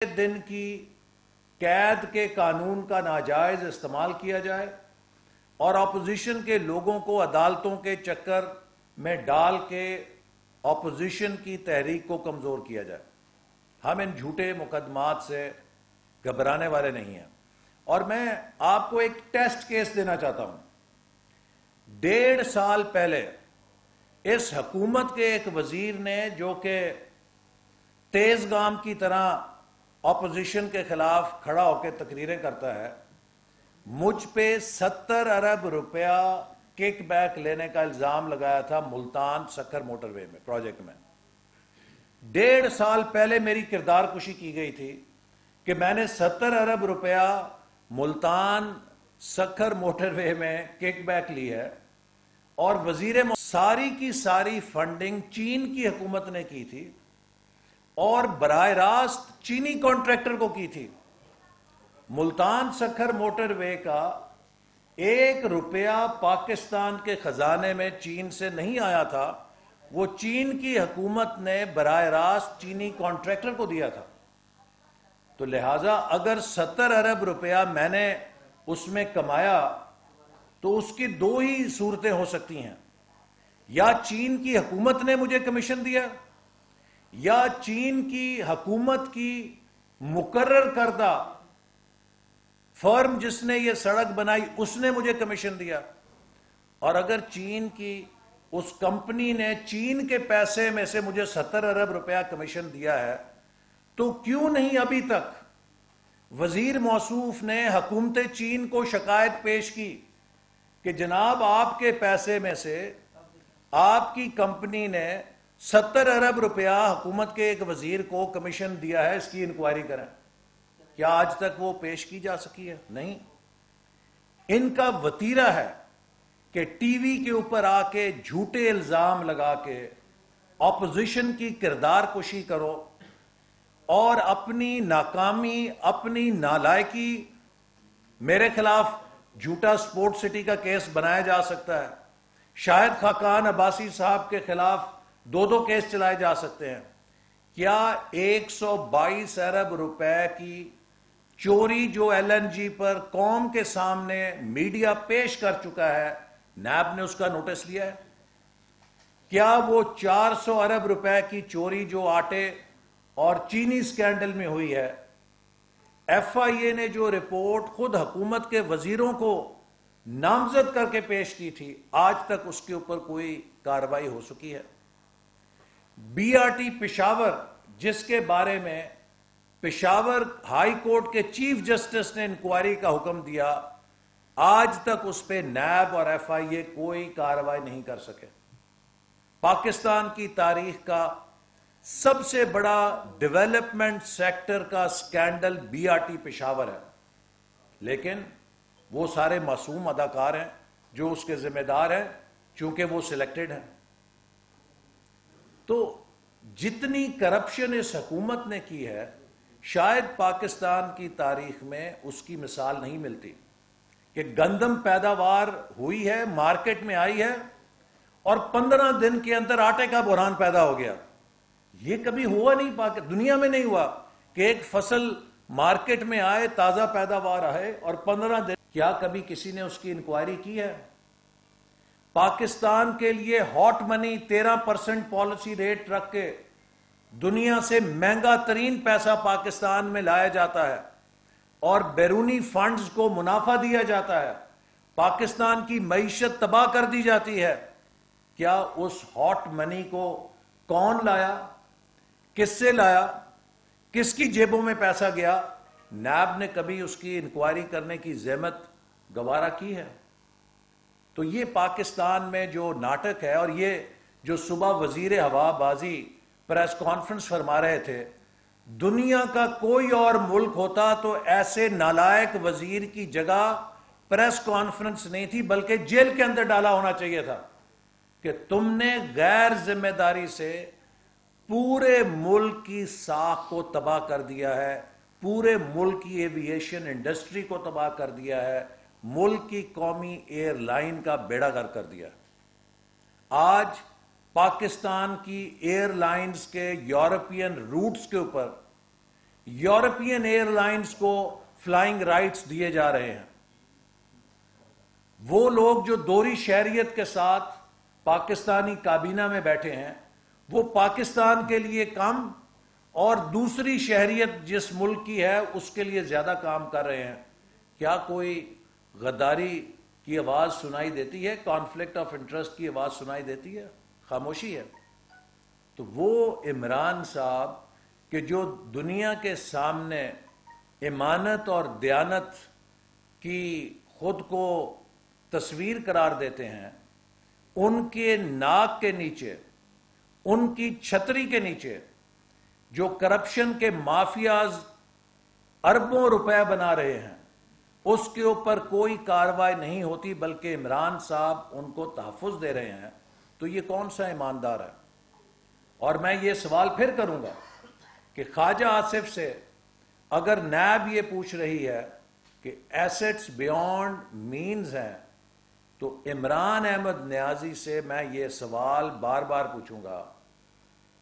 دن کی قید کے قانون کا ناجائز استعمال کیا جائے اور اپوزیشن کے لوگوں کو عدالتوں کے چکر میں ڈال کے اپوزیشن کی تحریک کو کمزور کیا جائے۔ ہم ان جھوٹے مقدمات سے گھبرانے والے نہیں ہیں، اور میں آپ کو ایک ٹیسٹ کیس دینا چاہتا ہوں۔ 1.5 سال پہلے اس حکومت کے ایک وزیر نے، جو کہ تیز گام کی طرح اپوزیشن کے خلاف کھڑا ہو کے تقریریں کرتا ہے، مجھ پہ 70 ارب روپیہ کک بیک لینے کا الزام لگایا تھا ملتان سکھر موٹر وے میں پروجیکٹ میں۔ 1.5 سال پہلے میری کردار کشی کی گئی تھی کہ میں نے 70 ارب روپیہ ملتان سکھر موٹر وے میں کک بیک لی ہے، اور ساری کی ساری فنڈنگ چین کی حکومت نے کی تھی اور براہ راست چینی کانٹریکٹر کو کی تھی۔ ملتان سکھر موٹر وے کا 1 روپیہ پاکستان کے خزانے میں چین سے نہیں آیا تھا، وہ چین کی حکومت نے براہ راست چینی کانٹریکٹر کو دیا تھا۔ تو لہٰذا اگر 70 ارب روپیہ میں نے اس میں کمایا تو اس کی 2 ہی صورتیں ہو سکتی ہیں: یا چین کی حکومت نے مجھے کمیشن دیا، یا چین کی حکومت کی مقرر کردہ فرم جس نے یہ سڑک بنائی اس نے مجھے کمیشن دیا۔ اور اگر چین کی اس کمپنی نے چین کے پیسے میں سے مجھے 70 ارب روپیہ کمیشن دیا ہے، تو کیوں نہیں ابھی تک وزیر موصوف نے حکومت چین کو شکایت پیش کی کہ جناب آپ کے پیسے میں سے آپ کی کمپنی نے 70 ارب روپیہ حکومت کے ایک وزیر کو کمیشن دیا ہے، اس کی انکوائری کریں؟ کیا آج تک وہ پیش کی جا سکی ہے؟ نہیں۔ ان کا وتیرہ ہے کہ ٹی وی کے اوپر آ کے جھوٹے الزام لگا کے اپوزیشن کی کردار کشی کرو، اور اپنی ناکامی، اپنی نالائکی، میرے خلاف جھوٹا سپورٹ سٹی کا کیس بنایا جا سکتا ہے، شاہد خاقان عباسی صاحب کے خلاف 2 کیس چلائے جا سکتے ہیں۔ کیا 122 ارب روپے کی چوری جو ایل این جی پر قوم کے سامنے میڈیا پیش کر چکا ہے، نیب نے اس کا نوٹس لیا ہے؟ کیا وہ 400 ارب روپے کی چوری جو آٹے اور چینی سکینڈل میں ہوئی ہے، ایف آئی اے نے جو رپورٹ خود حکومت کے وزیروں کو نامزد کر کے پیش کی تھی، آج تک اس کے اوپر کوئی کارروائی ہو سکی ہے؟ بی آر ٹی پشاور، جس کے بارے میں پشاور ہائی کورٹ کے چیف جسٹس نے انکوائری کا حکم دیا، آج تک اس پہ نیب اور ایف آئی اے کوئی کارروائی نہیں کر سکے۔ پاکستان کی تاریخ کا سب سے بڑا ڈیولپمنٹ سیکٹر کا scandal B R T Peshawar ہے، لیکن وہ سارے معصوم اداکار ہیں جو اس کے ذمہ دار ہیں، چونکہ وہ سلیکٹڈ ہیں۔ تو جتنی کرپشن اس حکومت نے کی ہے، شاید پاکستان کی تاریخ میں اس کی مثال نہیں ملتی کہ گندم پیداوار ہوئی ہے، مارکیٹ میں آئی ہے، اور 15 دن کے اندر آٹے کا بحران پیدا ہو گیا۔ یہ کبھی ہوا نہیں، دنیا میں نہیں ہوا کہ ایک فصل مارکیٹ میں آئے، تازہ پیداوار آئے، اور 15 دن۔ کیا کبھی کسی نے اس کی انکوائری کی ہے؟ پاکستان کے لیے ہاٹ منی 13% پالیسی ریٹ رکھ کے دنیا سے مہنگا ترین پیسہ پاکستان میں لایا جاتا ہے، اور بیرونی فنڈز کو منافع دیا جاتا ہے، پاکستان کی معیشت تباہ کر دی جاتی ہے۔ کیا اس ہاٹ منی کو کون لایا؟ کس سے لایا؟ کس کی جیبوں میں پیسہ گیا؟ نیب نے کبھی اس کی انکوائری کرنے کی زحمت گوارا کی ہے؟ تو یہ پاکستان میں جو ناٹک ہے، اور یہ جو صبح وزیر ہوا بازی پریس کانفرنس فرما رہے تھے، دنیا کا کوئی اور ملک ہوتا تو ایسے نالائق وزیر کی جگہ پریس کانفرنس نہیں تھی، بلکہ جیل کے اندر ڈالا ہونا چاہیے تھا کہ تم نے غیر ذمہ داری سے پورے ملک کی ساکھ کو تباہ کر دیا ہے، پورے ملک کی ایوییشن انڈسٹری کو تباہ کر دیا ہے، ملک کی قومی ایئر لائن کا بیڑا غرق کر دیا۔ آج پاکستان کی ایئر لائنز کے یورپین روٹس کے اوپر یورپین ایئر لائنز کو فلائنگ رائٹس دیے جا رہے ہیں. وہ لوگ جو دوہری شہریت کے ساتھ پاکستانی کابینہ میں بیٹھے ہیں وہ پاکستان کے لیے کم اور دوسری شہریت جس ملک کی ہے اس کے لیے زیادہ کام کر رہے ہیں. کیا کوئی غداری کی آواز سنائی دیتی ہے؟ کانفلکٹ آف انٹرسٹ کی آواز سنائی دیتی ہے؟ خاموشی ہے. تو وہ عمران صاحب کہ جو دنیا کے سامنے امانت اور دیانت کی خود کو تصویر قرار دیتے ہیں، ان کے ناک کے نیچے، ان کی چھتری کے نیچے جو کرپشن کے مافیاز اربوں روپے بنا رہے ہیں اس کے اوپر کوئی کارروائی نہیں ہوتی، بلکہ عمران صاحب ان کو تحفظ دے رہے ہیں. تو یہ کون سا ایماندار ہے؟ اور میں یہ سوال پھر کروں گا کہ خواجہ آصف سے اگر نیب یہ پوچھ رہی ہے کہ ایسٹس بیونڈ مینز ہیں، تو عمران احمد نیازی سے میں یہ سوال بار بار پوچھوں گا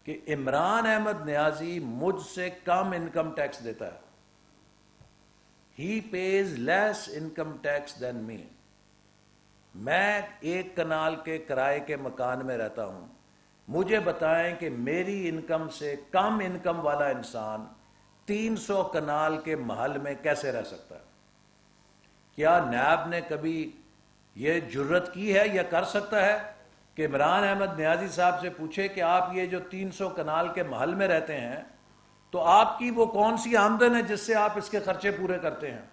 کہ عمران احمد نیازی مجھ سے کم انکم ٹیکس دیتا ہے. He pays less income tax than me. میں 1 کنال کے کرائے کے مکان میں رہتا ہوں. مجھے بتائیں کہ میری انکم سے کم انکم والا انسان 300 کنال کے محل میں کیسے رہ سکتا ہے؟ کیا نیب نے کبھی یہ جرت کی ہے یا کر سکتا ہے کہ عمران احمد نیازی صاحب سے پوچھے کہ آپ یہ جو 300 کنال کے محل میں رہتے ہیں تو آپ کی وہ کون سی آمدن ہے جس سے آپ اس کے خرچے پورے کرتے ہیں؟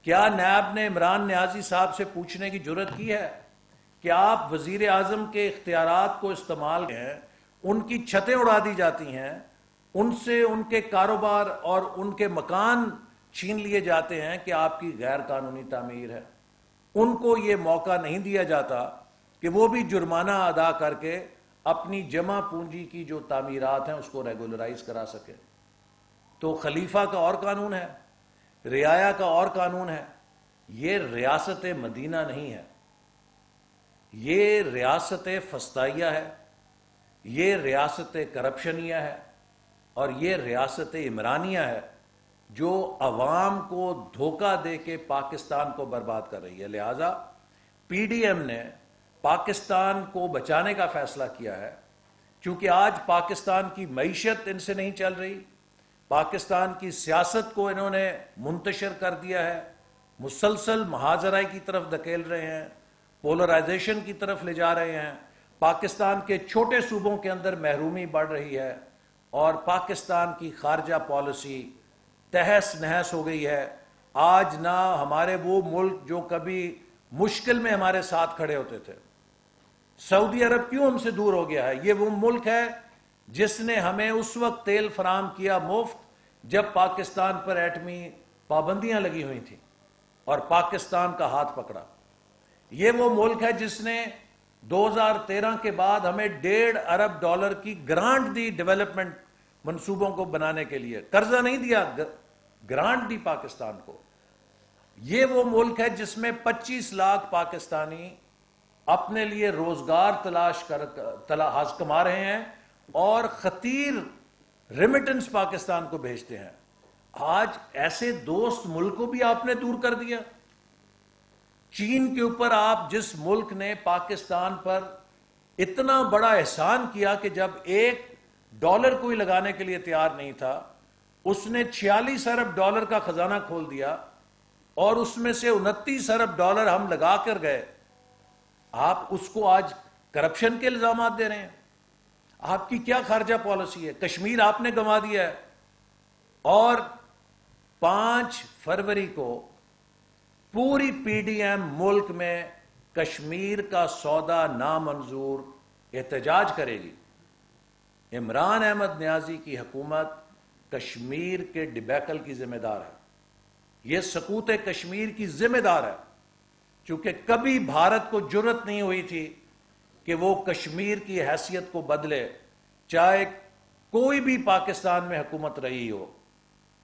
کیا نیب نے عمران نیازی صاحب سے پوچھنے کی جرت کی ہے کہ آپ وزیر اعظم کے اختیارات کو استعمال ہیں، ان کی چھتیں اڑا دی جاتی ہیں، ان سے ان کے کاروبار اور ان کے مکان چھین لیے جاتے ہیں کہ آپ کی غیر قانونی تعمیر ہے؟ ان کو یہ موقع نہیں دیا جاتا کہ وہ بھی جرمانہ ادا کر کے اپنی جمع پونجی کی جو تعمیرات ہیں اس کو ریگولرائز کرا سکے. تو خلیفہ کا اور قانون ہے، رعایا کا اور قانون ہے. یہ ریاست مدینہ نہیں ہے، یہ ریاست فسطائیہ ہے، یہ ریاست کرپشنیہ ہے، اور یہ ریاست عمرانیہ ہے جو عوام کو دھوکہ دے کے پاکستان کو برباد کر رہی ہے. لہذا پی ڈی ایم نے پاکستان کو بچانے کا فیصلہ کیا ہے. چونکہ آج پاکستان کی معیشت ان سے نہیں چل رہی، پاکستان کی سیاست کو انہوں نے منتشر کر دیا ہے، مسلسل محاذرائی کی طرف دھکیل رہے ہیں، پولرائزیشن کی طرف لے جا رہے ہیں. پاکستان کے چھوٹے صوبوں کے اندر محرومی بڑھ رہی ہے، اور پاکستان کی خارجہ پالیسی تہس نہس ہو گئی ہے. آج نہ ہمارے وہ ملک جو کبھی مشکل میں ہمارے ساتھ کھڑے ہوتے تھے، سعودی عرب کیوں ہم سے دور ہو گیا ہے؟ یہ وہ ملک ہے جس نے ہمیں اس وقت تیل فراہم کیا مفت جب پاکستان پر ایٹمی پابندیاں لگی ہوئی تھیں اور پاکستان کا ہاتھ پکڑا. یہ وہ ملک ہے جس نے 2013 کے بعد ہمیں $1.5 ارب کی گرانٹ دی ڈیولپمنٹ منصوبوں کو بنانے کے لیے. قرضہ نہیں دیا، گرانٹ دی پاکستان کو. یہ وہ ملک ہے جس میں 25 لاکھ پاکستانی اپنے لیے روزگار کما رہے ہیں اور خطیر ریمیٹنس پاکستان کو بھیجتے ہیں. آج ایسے دوست ملک کو بھی آپ نے دور کر دیا. چین کے اوپر آپ جس ملک نے پاکستان پر اتنا بڑا احسان کیا کہ جب $1 کوئی لگانے کے لیے تیار نہیں تھا، اس نے $46 ارب کا خزانہ کھول دیا اور اس میں سے $29 ارب ہم لگا کر گئے. آپ اس کو آج کرپشن کے الزامات دے رہے ہیں. آپ کی کیا خارجہ پالیسی ہے؟ کشمیر آپ نے گنوا دیا ہے، اور 5 فروری کو پوری پی ڈی ایم ملک میں کشمیر کا سودا نامنظور احتجاج کرے گی. عمران احمد نیازی کی حکومت کشمیر کے ڈبیکل کی ذمہ دار ہے، یہ سقوط کشمیر کی ذمہ دار ہے، چونکہ کبھی بھارت کو جرت نہیں ہوئی تھی کہ وہ کشمیر کی حیثیت کو بدلے، چاہے کوئی بھی پاکستان میں حکومت رہی ہو.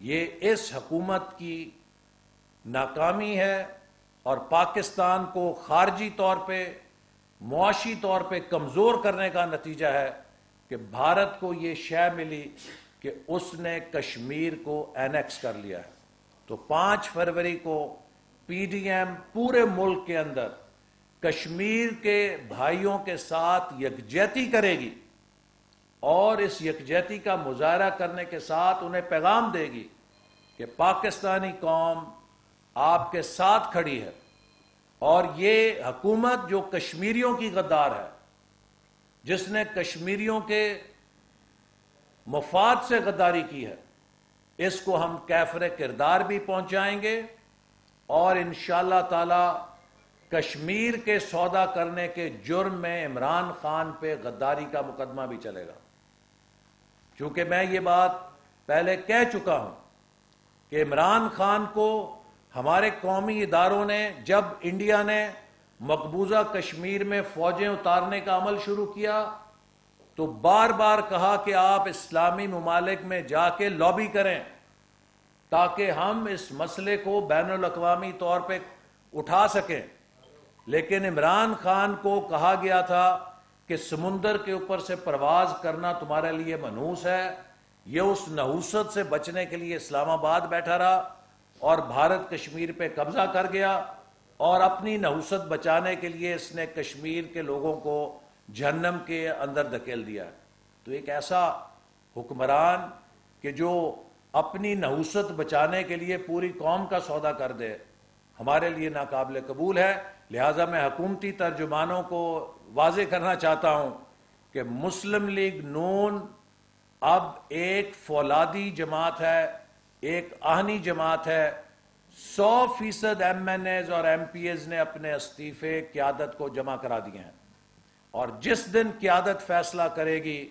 یہ اس حکومت کی ناکامی ہے اور پاکستان کو خارجی طور پہ، معاشی طور پہ کمزور کرنے کا نتیجہ ہے کہ بھارت کو یہ شے ملی کہ اس نے کشمیر کو اینیکس کر لیا ہے. تو 5 فروری کو پی ڈی ایم پورے ملک کے اندر کشمیر کے بھائیوں کے ساتھ یکجہتی کرے گی اور اس یکجہتی کا مظاہرہ کرنے کے ساتھ انہیں پیغام دے گی کہ پاکستانی قوم آپ کے ساتھ کھڑی ہے. اور یہ حکومت جو کشمیریوں کی غدار ہے، جس نے کشمیریوں کے مفاد سے غداری کی ہے، اس کو ہم کیفر کردار بھی پہنچائیں گے اور انشاءاللہ تعالی کشمیر کے سودا کرنے کے جرم میں عمران خان پہ غداری کا مقدمہ بھی چلے گا. چونکہ میں یہ بات پہلے کہہ چکا ہوں کہ عمران خان کو ہمارے قومی اداروں نے، جب انڈیا نے مقبوضہ کشمیر میں فوجیں اتارنے کا عمل شروع کیا، تو بار بار کہا کہ آپ اسلامی ممالک میں جا کے لابی کریں تاکہ ہم اس مسئلے کو بین الاقوامی طور پہ اٹھا سکیں. لیکن عمران خان کو کہا گیا تھا کہ سمندر کے اوپر سے پرواز کرنا تمہارے لیے منحوس ہے. یہ اس نحوست سے بچنے کے لیے اسلام آباد بیٹھا رہا اور بھارت کشمیر پہ قبضہ کر گیا، اور اپنی نحوست بچانے کے لیے اس نے کشمیر کے لوگوں کو جہنم کے اندر دھکیل دیا. تو ایک ایسا حکمران کہ جو اپنی نحوست بچانے کے لیے پوری قوم کا سودا کر دے، ہمارے لیے ناقابل قبول ہے. لہٰذا میں حکومتی ترجمانوں کو واضح کرنا چاہتا ہوں کہ مسلم لیگ نون اب ایک فولادی جماعت ہے، ایک آہنی جماعت ہے. 100% ایم این ایز اور ایم پی ایز نے اپنے استعفے قیادت کو جمع کرا دیے ہیں، اور جس دن قیادت فیصلہ کرے گی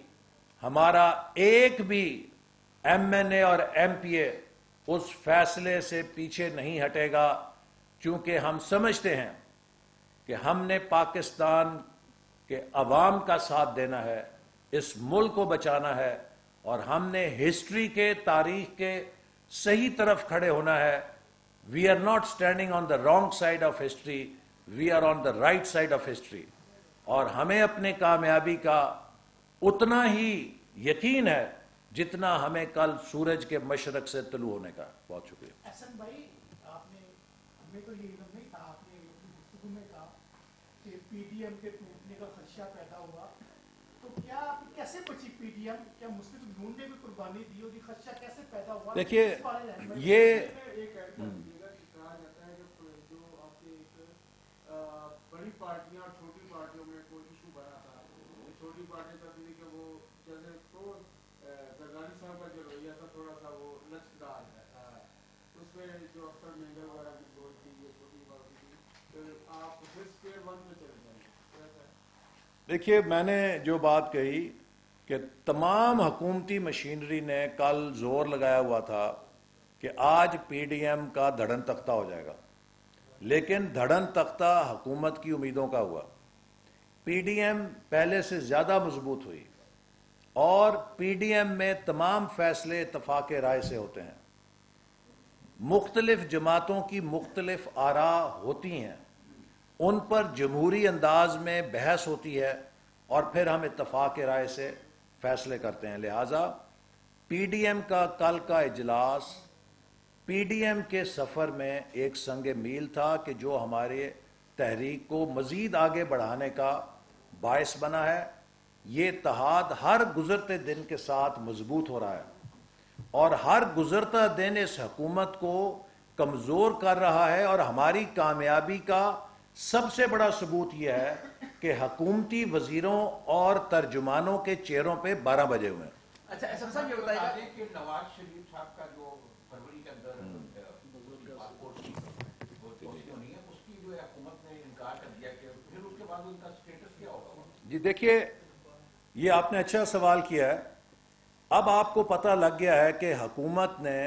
ہمارا ایک بھی ایم این اے اور ایم پی اے اس فیصلے سے پیچھے نہیں ہٹے گا. چونکہ ہم سمجھتے ہیں کہ ہم نے پاکستان کے عوام کا ساتھ دینا ہے، اس ملک کو بچانا ہے، اور ہم نے ہسٹری کے، تاریخ کے صحیح طرف کھڑے ہونا ہے. We are not standing on the wrong side of history, we are on the right side of history. اور ہمیں اپنے کامیابی کا اتنا ہی یقین ہے جتنا ہمیں کل سورج کے مشرق سے طلوع ہونے کا. بہت شکریہ. احسن بھائی، آپ نے، ہمیں تو یہ علم نہیں تھا، آپ نے اپنی گفتگو میں کہا کہ پی ڈی ایم کے ٹوٹنے کا خدشہ پیدا ہوا، تو کیا کیسے بچی پی ڈی ایم؟ کیا مسلم نون نے بھی قربانی دی ہوگی؟ خدشہ کیسے پیدا ہوا؟ دیکھیے یہ بڑی پارٹیاں اور چھوٹی پارٹیوں میں کوئی ایشو بنا تھا. چھوٹی پارٹی تک نہیں کہ وہ جیسے تو زرداری صاحب کا جو رویہ تھا تھوڑا سا وہ لچکدار ہے، اس میں جو اکثر مینگل وغیرہ کی سوچ تھی، یہ چھوٹی پارٹی تھی، تو آپ پھر اسکیئر ون پہ چلے جائیں گے. دیکھیے میں نے جو بات کہی کہ تمام حکومتی مشینری نے کل زور لگایا ہوا تھا کہ آج پی ڈی ایم کا دھڑن تختہ ہو جائے گا، لیکن دھڑن تختہ حکومت کی امیدوں کا ہوا. پی ڈی ایم پہلے سے زیادہ مضبوط ہوئی، اور پی ڈی ایم میں تمام فیصلے اتفاق رائے سے ہوتے ہیں. مختلف جماعتوں کی مختلف آرا ہوتی ہیں، ان پر جمہوری انداز میں بحث ہوتی ہے، اور پھر ہم اتفاق رائے سے فیصلے کرتے ہیں. لہٰذا پی ڈی ایم کا کل کا اجلاس پی ڈی ایم کے سفر میں ایک سنگ میل تھا کہ جو ہمارے تحریک کو مزید آگے بڑھانے کا باعث بنا ہے. یہ اتحاد ہر گزرتے دن کے ساتھ مضبوط ہو رہا ہے، اور ہر گزرتا دن اس حکومت کو کمزور کر رہا ہے. اور ہماری کامیابی کا سب سے بڑا ثبوت یہ ہے کہ حکومتی وزیروں اور ترجمانوں کے چہروں پہ 12 بجے ہوئے ہیں. اچھا ایسا صاحب یہ بتائیے کہ نواز شریف صاحب کا جو فروری کے اندر پاسپورٹ کی وہ توسیع ہونی ہے، اس کی جو ہے حکومت نے انکار کر دیا، کہ پھر اس کے بعد ان کا سٹیٹس کیا ہوگا؟ جی دیکھیے یہ آپ نے اچھا سوال کیا ہے. اب آپ کو پتہ لگ گیا ہے کہ حکومت نے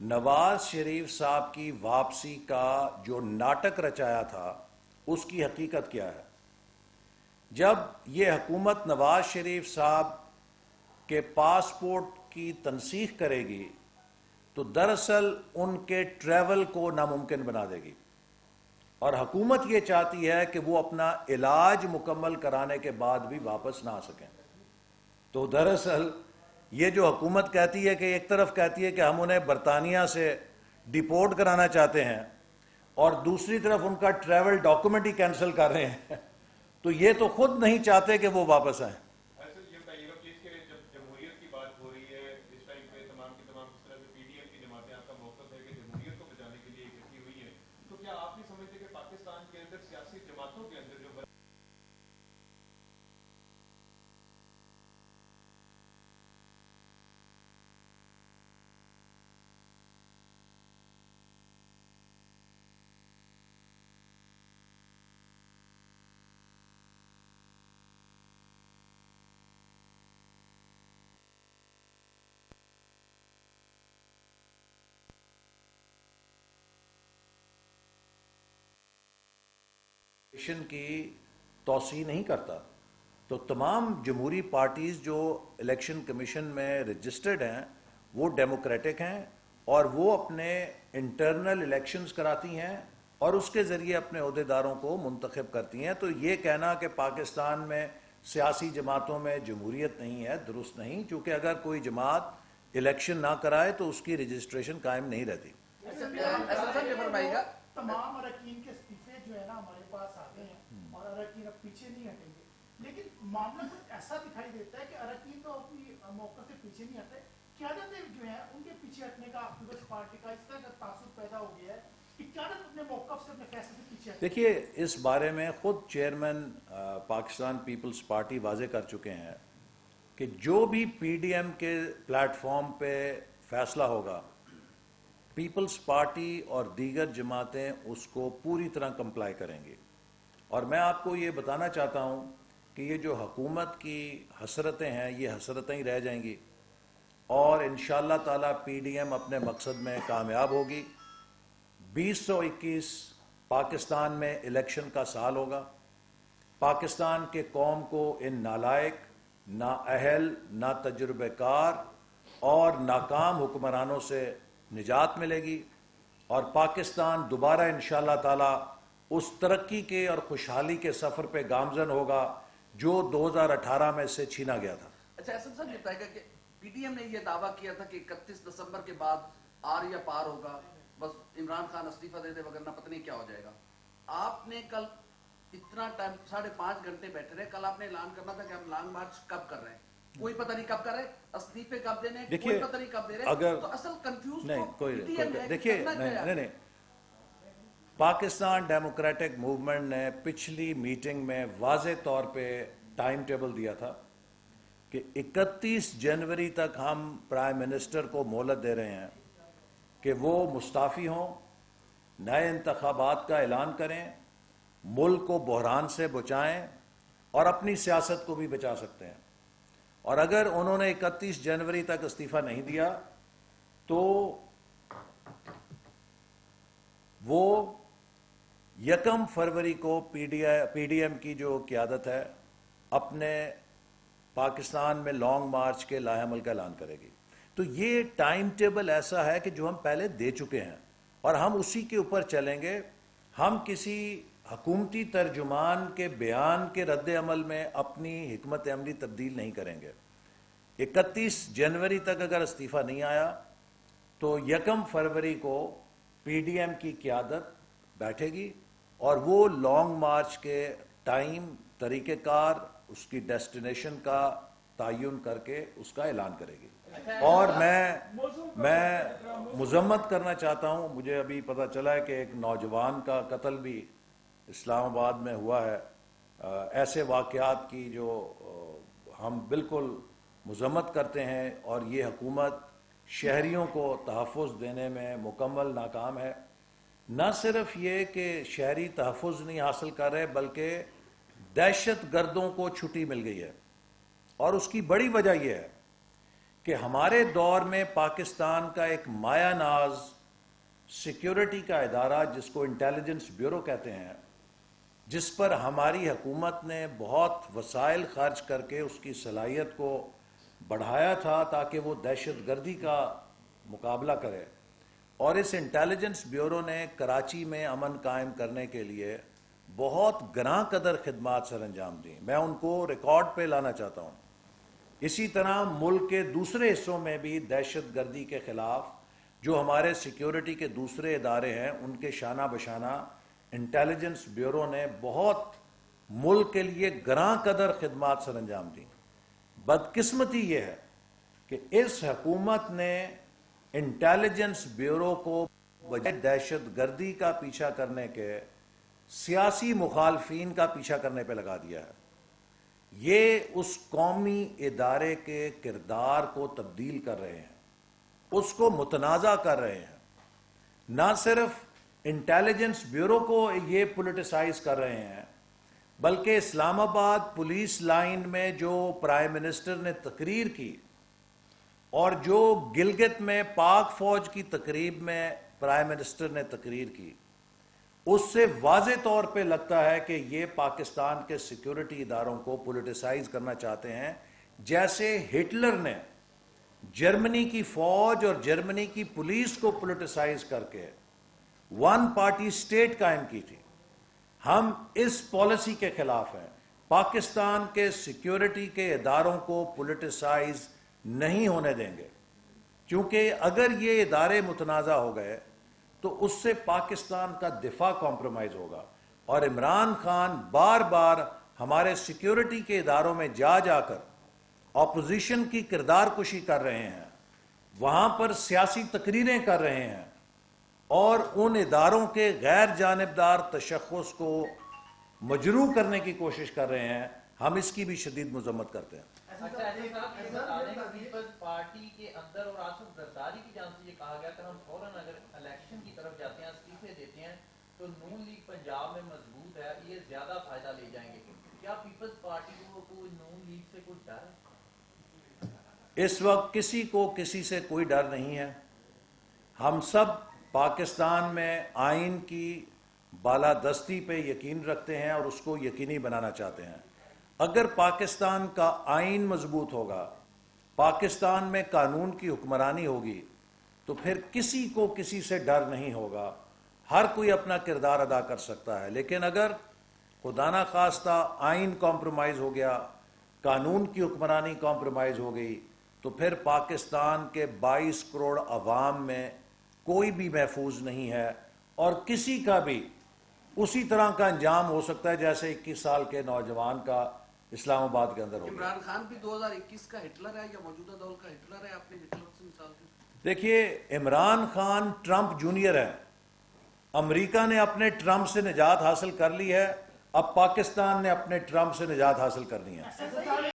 نواز شریف صاحب کی واپسی کا جو ناٹک رچایا تھا اس کی حقیقت کیا ہے. جب یہ حکومت نواز شریف صاحب کے پاسپورٹ کی تنسیخ کرے گی تو دراصل ان کے ٹریول کو ناممکن بنا دے گی، اور حکومت یہ چاہتی ہے کہ وہ اپنا علاج مکمل کرانے کے بعد بھی واپس نہ آ سکیں. تو دراصل یہ جو حکومت کہتی ہے کہ ایک طرف کہتی ہے کہ ہم انہیں برطانیہ سے ڈیپورٹ کرانا چاہتے ہیں اور دوسری طرف ان کا ٹریول ڈاکومنٹ ہی کینسل کر رہے ہیں تو یہ تو خود نہیں چاہتے کہ وہ واپس آئیں. ایسے یہ بتائیے گا پلیز کہ جب جمہوریت کی بات ہو رہی ہے اس ٹائم پہ تمام کی تمام اس طرح سے پی ڈی ایم کی جماعتیں آپ کا موقف ہے کہ جمہوریت کو بچانے کے لیے اکٹھی ہوئی ہیں, تو کیا آپ نہیں سمجھتے کہ پاکستان کے اندر سیاسی جماعتوں کے اندر جو کی توسیع نہیں کرتا, تو تمام جمہوری پارٹیز جو الیکشن کمیشن میں رجسٹرڈ ہیں وہ ڈیموکریٹک ہیں اور وہ اپنے انٹرنل الیکشنز کراتی ہیں اور اس کے ذریعے اپنے عہدیداروں کو منتخب کرتی ہیں. تو یہ کہنا کہ پاکستان میں سیاسی جماعتوں میں جمہوریت نہیں ہے درست نہیں, چونکہ اگر کوئی جماعت الیکشن نہ کرائے تو اس کی رجسٹریشن قائم نہیں رہتی. تمام اراکین کے استعفے جو ہے نا ہمارے پاس آ گئے ہیں اور اراکین اب پیچھے نہیں ہٹیں گے, لیکن معاملہ کچھ ایسا دکھائی دیتا ہے کہ اراکین تو اپنی موقع سے پیچھے نہیں ہٹے, قیادتیں جو ہیں ان کے پیچھے ہٹنے کا پیپلز پارٹی کا اس طرح کا تعصب پیدا ہو گیا ہے کہ قیادت اپنے موقف سے اپنے فیصلے سے پیچھے ہٹے. دیکھیے اس بارے میں خود چیئرمین پاکستان پیپلز پارٹی واضح کر چکے ہیں کہ جو بھی پی ڈی ایم کے پلیٹ فارم پہ فیصلہ ہوگا پیپلز پارٹی اور دیگر جماعتیں اس کو پوری طرح کمپلائی کریں گی. اور میں آپ کو یہ بتانا چاہتا ہوں کہ یہ جو حکومت کی حسرتیں ہیں یہ حسرتیں ہی رہ جائیں گی اور انشاءاللہ تعالی پی ڈی ایم اپنے مقصد میں کامیاب ہوگی. 2021 پاکستان میں الیکشن کا سال ہوگا. پاکستان کے قوم کو ان نالائق, نااہل, نا تجربہ کار اور ناکام حکمرانوں سے نجات ملے گی اور پاکستان دوبارہ انشاءاللہ تعالی اس ترقی کے اور خوشحالی کے سفر پہ گامزن ہوگا جو 2018 میں سے چھینا گیا تھا. اچھا احسن صاحب یہ بتائے گا کہ پی ڈی ایم نے یہ دعویٰ کیا تھا کہ 31 دسمبر کے بعد آر یا پار ہوگا, بس عمران خان استعفیٰ دے دے وگرنہ پتہ نہیں کیا ہو جائے گا. آپ نے کل اتنا ٹائم 5.5 گھنٹے بیٹھے رہے, کل آپ نے اعلان کرنا تھا کہ ہم لانگ مارچ کب کر رہے ہیں, کوئی پتہ نہیں کب کر رہے, استعفے کب دینے کوئی پتہ نہیں کب دے رہے, تو اصل کنفیوز دیکھیے نہیں پاکستان ڈیموکریٹک موومنٹ نے پچھلی میٹنگ میں واضح طور پہ ٹائم ٹیبل دیا تھا کہ 31 جنوری تک ہم پرائم منسٹر کو مہلت دے رہے ہیں کہ وہ مستعفی ہوں, نئے انتخابات کا اعلان کریں, ملک کو بحران سے بچائیں اور اپنی سیاست کو بھی بچا سکتے ہیں. اور اگر انہوں نے 31 جنوری تک استعفیٰ نہیں دیا تو وہ 1 فروری کو پی ڈی ایم کی جو قیادت ہے اپنے پاکستان میں لانگ مارچ کے لاحمل کا اعلان کرے گی. تو یہ ٹائم ٹیبل ایسا ہے کہ جو ہم پہلے دے چکے ہیں اور ہم اسی کے اوپر چلیں گے. ہم کسی حکومتی ترجمان کے بیان کے رد عمل میں اپنی حکمت عملی تبدیل نہیں کریں گے. 31 جنوری تک اگر استعفیٰ نہیں آیا تو 1 فروری کو پی ڈی ایم کی قیادت بیٹھے گی اور وہ لانگ مارچ کے ٹائم, طریقہ کار, اس کی ڈیسٹینیشن کا تعین کر کے اس کا اعلان کرے گی. اور میں مذمت کرنا چاہتا ہوں, مجھے ابھی پتہ چلا ہے کہ ایک نوجوان کا قتل بھی اسلام آباد میں ہوا ہے. ایسے واقعات کی جو ہم بالکل مذمت کرتے ہیں اور یہ حکومت شہریوں کو تحفظ دینے میں مکمل ناکام ہے. نہ صرف یہ کہ شہری تحفظ نہیں حاصل کر رہے بلکہ دہشت گردوں کو چھٹی مل گئی ہے. اور اس کی بڑی وجہ یہ ہے کہ ہمارے دور میں پاکستان کا ایک مایہ ناز سیکیورٹی کا ادارہ جس کو انٹیلیجنس بیورو کہتے ہیں, جس پر ہماری حکومت نے بہت وسائل خرچ کر کے اس کی صلاحیت کو بڑھایا تھا تاکہ وہ دہشت گردی کا مقابلہ کرے. اور اس انٹیلیجنس بیورو نے کراچی میں امن قائم کرنے کے لیے بہت گراں قدر خدمات سر انجام دیں. میں ان کو ریکارڈ پہ لانا چاہتا ہوں. اسی طرح ملک کے دوسرے حصوں میں بھی دہشت گردی کے خلاف جو ہمارے سیکیورٹی کے دوسرے ادارے ہیں ان کے شانہ بشانہ انٹیلیجنس بیورو نے بہت ملک کے لیے گراں قدر خدمات سر انجام دی. بدقسمتی یہ ہے کہ اس حکومت نے انٹیلیجنس بیورو کو بجائے دہشت گردی کا پیچھا کرنے کے سیاسی مخالفین کا پیچھا کرنے پہ لگا دیا ہے. یہ اس قومی ادارے کے کردار کو تبدیل کر رہے ہیں, اس کو متنازع کر رہے ہیں. نہ صرف انٹیلیجنس بیورو کو یہ پولیٹیسائز کر رہے ہیں بلکہ اسلام آباد پولیس لائن میں جو پرائم منسٹر نے تقریر کی اور جو گلگت میں پاک فوج کی تقریب میں پرائم منسٹر نے تقریر کی, اس سے واضح طور پہ لگتا ہے کہ یہ پاکستان کے سیکیورٹی اداروں کو پولیٹیسائز کرنا چاہتے ہیں, جیسے ہٹلر نے جرمنی کی فوج اور جرمنی کی پولیس کو پولیٹیسائز کر کے ون پارٹی سٹیٹ قائم کی تھی. ہم اس پالیسی کے خلاف ہیں. پاکستان کے سیکیورٹی کے اداروں کو پولیٹیسائز نہیں ہونے دیں گے, کیونکہ اگر یہ ادارے متنازع ہو گئے تو اس سے پاکستان کا دفاع کمپرومائز ہوگا. اور عمران خان بار بار ہمارے سیکیورٹی کے اداروں میں جا جا کر اپوزیشن کی کردار کشی کر رہے ہیں, وہاں پر سیاسی تقریریں کر رہے ہیں اور ان اداروں کے غیر جانبدار تشخص کو مجروح کرنے کی کوشش کر رہے ہیں. ہم اس کی بھی شدید مذمت کرتے ہیں. اچھا ایسا صاحب یہ بتا دیں کہ پیپلز پارٹی کے اندر اور آصف زرداری کی جانب سے یہ کہا گیا کہ ہم فوراً اگر الیکشن کی طرف جاتے ہیں, استعفے دیتے ہیں تو نون لیگ پنجاب میں مضبوط ہے, یہ زیادہ فائدہ لے جائیں گے. کیا پیپلز پارٹی کو کوئی نون لیگ سے کوئی ڈر ہے؟ اس وقت کسی کو کسی سے کوئی ڈر نہیں ہے. ہم سب پاکستان میں آئین کی بالادستی پہ یقین رکھتے ہیں اور اس کو یقینی بنانا چاہتے ہیں. اگر پاکستان کا آئین مضبوط ہوگا, پاکستان میں قانون کی حکمرانی ہوگی, تو پھر کسی کو کسی سے ڈر نہیں ہوگا. ہر کوئی اپنا کردار ادا کر سکتا ہے. لیکن اگر خدا نہ خواستہ آئین کمپرومائز ہو گیا, قانون کی حکمرانی کمپرومائز ہو گئی, تو پھر پاکستان کے 22 کروڑ عوام میں کوئی بھی محفوظ نہیں ہے اور کسی کا بھی اسی طرح کا انجام ہو سکتا ہے جیسے 21 سال کے نوجوان کا اسلام آباد کے اندر ہو گیا. عمران خان بھی 2021 کا ہٹلر ہے یا موجودہ دور کا ہٹلر ہے؟ آپ نے ہٹلر سے مثال دی. دیکھیے, عمران خان ٹرمپ جونیئر ہے. امریکہ نے اپنے ٹرمپ سے نجات حاصل کر لی ہے, اب پاکستان نے اپنے ٹرمپ سے نجات حاصل کرنی ہے.